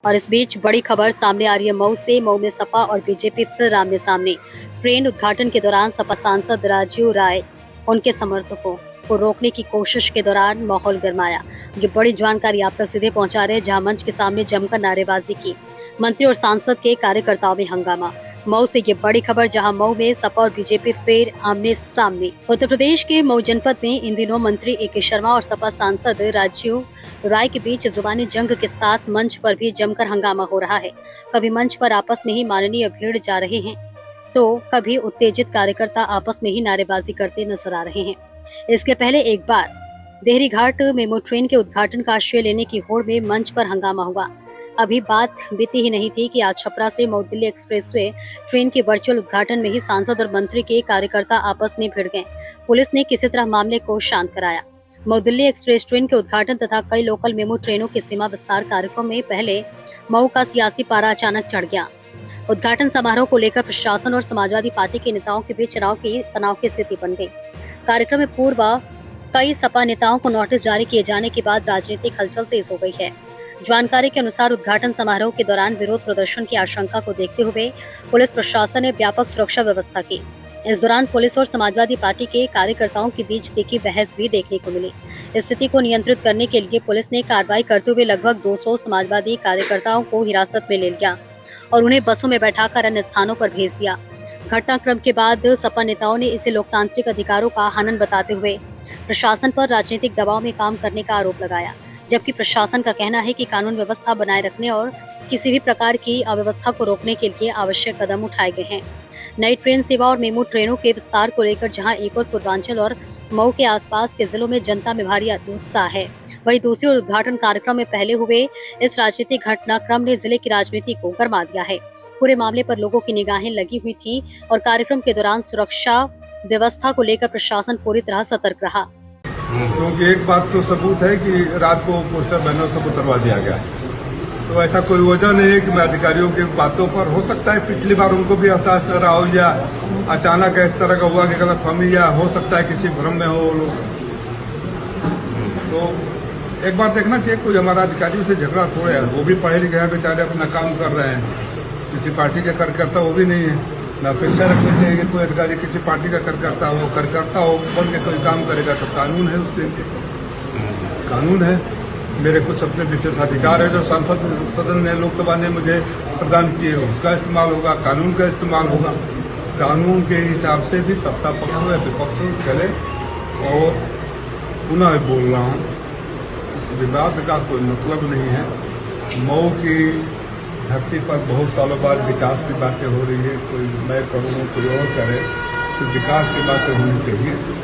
और इस बीच बड़ी खबर सामने आ रही है मऊ से। मऊ में सपा और बीजेपी फिर आमने सामने। ट्रेन उद्घाटन के दौरान सपा सांसद राजीव राय उनके समर्थकों को रोकने की कोशिश के दौरान माहौल गरमाया। ये बड़ी जानकारी आप तक सीधे पहुंचा रहे हैं, जहां मंच के सामने जमकर नारेबाजी की। मंत्री और सांसद के कार्यकर्ताओं में हंगामा। मऊ से ये बड़ी खबर, जहां मऊ में सपा और बीजेपी फिर आमने सामने। उत्तर प्रदेश के मऊ जनपद में इन दिनों मंत्री ए.के. शर्मा और सपा सांसद राजीव राय के बीच जुबानी जंग के साथ मंच पर भी जमकर हंगामा हो रहा है। कभी मंच पर आपस में ही माननीय भीड़ जा रहे हैं, तो कभी उत्तेजित कार्यकर्ता आपस में ही नारेबाजी करते नजर आ रहे हैं। इसके पहले एक बार देहरी घाट मेमो ट्रेन के उद्घाटन का श्रेय लेने की होड़ में मंच पर हंगामा हुआ। अभी बात बीती ही नहीं थी कि आज छपरा से मऊ दिल्ली एक्सप्रेसवे ट्रेन के वर्चुअल उद्घाटन में ही सांसद और मंत्री के कार्यकर्ता आपस में भिड़ गए। पुलिस ने किसी तरह मामले को शांत कराया। मऊ दिल्ली एक्सप्रेस ट्रेन के उद्घाटन तथा कई लोकल मेमो ट्रेनों के सीमा विस्तार कार्यक्रम में पहले मऊ का सियासी पारा अचानक चढ़ गया। उद्घाटन समारोह को लेकर प्रशासन और समाजवादी पार्टी के नेताओं के बीच तनाव की स्थिति बन गई। कार्यक्रम में पूर्व कई सपा नेताओं को नोटिस जारी किए जाने के बाद राजनीतिक हलचल तेज हो गई है। जानकारी के अनुसार उद्घाटन समारोह के दौरान विरोध प्रदर्शन की आशंका को देखते हुए पुलिस प्रशासन ने व्यापक सुरक्षा व्यवस्था की। इस दौरान पुलिस और समाजवादी पार्टी के कार्यकर्ताओं के बीच तीखी बहस भी देखने को मिली। स्थिति को नियंत्रित करने के लिए पुलिस ने कार्रवाई करते हुए लगभग 200 समाजवादी कार्यकर्ताओं को हिरासत में ले लिया और उन्हें बसों में बैठाकर अन्य स्थानों पर भेज दिया। घटनाक्रम के बाद सपा नेताओं ने इसे लोकतांत्रिक अधिकारों का हनन बताते हुए प्रशासन पर राजनीतिक दबाव में काम करने का आरोप लगाया, जबकि प्रशासन का कहना है कि कानून व्यवस्था बनाए रखने और किसी भी प्रकार की अव्यवस्था को रोकने के लिए आवश्यक कदम उठाए गए हैं। नई ट्रेन सेवा और मेमू ट्रेनों के विस्तार को लेकर जहां एक और पूर्वांचल और मऊ के आसपास के जिलों में जनता में भारी उत्साह है, वहीं दूसरी ओर उद्घाटन कार्यक्रम में पहले हुए इस राजनीतिक घटनाक्रम ने जिले की राजनीति को गरमा दिया है। पूरे मामले पर लोगों की निगाहें लगी हुई थी और कार्यक्रम के दौरान सुरक्षा व्यवस्था को लेकर प्रशासन पूरी तरह सतर्क रहा। क्योंकि एक बात तो सबूत है कि रात को पोस्टर बैनर सब उतरवा दिया गया, तो ऐसा कोई वजह नहीं है कि मैं अधिकारियों की बातों पर, हो सकता है पिछली बार उनको भी एहसास न रहा हो या अचानक इस तरह का हुआ कि गलतफहमी, या हो सकता है किसी भ्रम में हो लोग। तो एक बार देखना चाहिए, कोई हमारा अधिकारियों से झगड़ा थोड़े है, वो भी पढ़े लिखे हैं बेचारे, अपना काम कर रहे हैं, किसी पार्टी के कार्यकर्ता वो भी नहीं है। ना अपेक्षा रखनी चाहिए कि कोई अधिकारी किसी पार्टी का कार्यकर्ता हो बन के कोई काम करेगा, तो कानून है उसके लिए, कानून है। मेरे कुछ अपने विशेषाधिकार है जो सांसद सदन ने, लोकसभा ने मुझे प्रदान किए, उसका इस्तेमाल होगा, कानून का इस्तेमाल होगा। कानून के हिसाब से भी सत्ता पक्ष हो या विपक्ष हो चले। और पुनः बोल रहा हूँ, इस विवाद का कोई मतलब नहीं है। मऊ की धरती पर बहुत सालों बाद विकास की बातें हो रही है, कोई मैं करूँ कोई और करे, तो विकास की बातें होनी चाहिए।